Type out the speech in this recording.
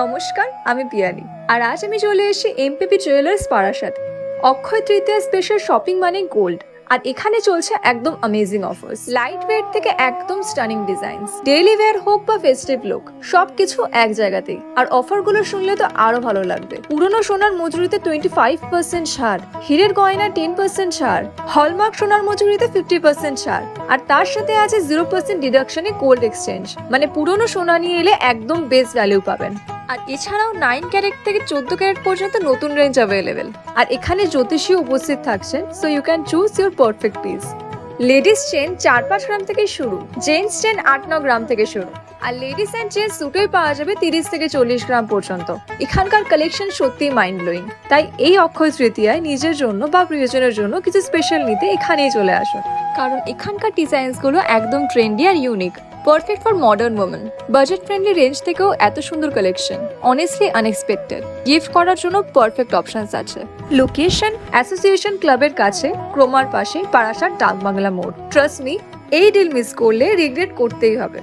নমস্কার, আমি পিয়ালি। আর আজ আমি চলে এসেছি MPP jewellers Barasat. Akshaya Tritiya special shopping মানে গোল্ড। আর এখানে চলছে একদম অ্যামেজিং অফার্স। লাইট ওয়েট থেকে একদম স্টানিং ডিজাইনস, ডেইলি ওয়্যার হোক বা ফেস্টিভ লুক, সবকিছু এক জায়গাতেই। আর অফারগুলো শুনলে তো আরো ভালো লাগবে। পুরনো সোনার মজুরিতে 25% ছাড়, হীরের গয়না 10% ছাড়, হলমার্ক সোনার মজুরিতে 50% ছাড়, আর তার সাথে আছে 0% ডিডাকশনে গোল্ড এক্সচেঞ্জ। মানে পুরনো সোনা নিয়ে এলে একদম বেস্ট ভ্যালু পাবেন। আর এছাড়াও 9 ক্যারেট থেকে 14 ক্যারেট পর্যন্ত নতুন রেঞ্জ অ্যাভেলেবেল। আর এখানে জ্যোতিষীও উপস্থিত থাকছেন, so you can choose your perfect piece. Ladies chain 4-5 gram থেকে শুরু, জেন্টস চেন 8-9 গ্রাম থেকে শুরু, আর লেডিস অ্যান্ড জেন্টস দুটোই পাওয়া যাবে 30 থেকে 40 গ্রাম পর্যন্ত। এখানকার কালেকশন সত্যিই মাইন্ড ব্লোয়িং। তাই এই অক্ষয় তৃতীয়ায় নিজের জন্য বা প্রিয়জনের জন্য কিছু স্পেশাল নিতে এখানেই চলে আসুন, কারণ এখানকার ডিজাইনসগুলো একদম ট্রেন্ডি আর unique, perfect for modern women. Budget friendly range থেকেও এত সুন্দর কালেকশন, অনেস্টলি আনএক্সপেক্টেড। গিফট করার জন্য পারফেক্ট অপশনস আছে। লোকেশন অ্যাসোসিয়েশন ক্লাবের কাছে, ক্রোমার পাশে, বারাসাত ডাকবাংলা মোড়। ট্রাস্ট মি, এই ডিল মিস করলে রিগ্রেট করতেই হবে।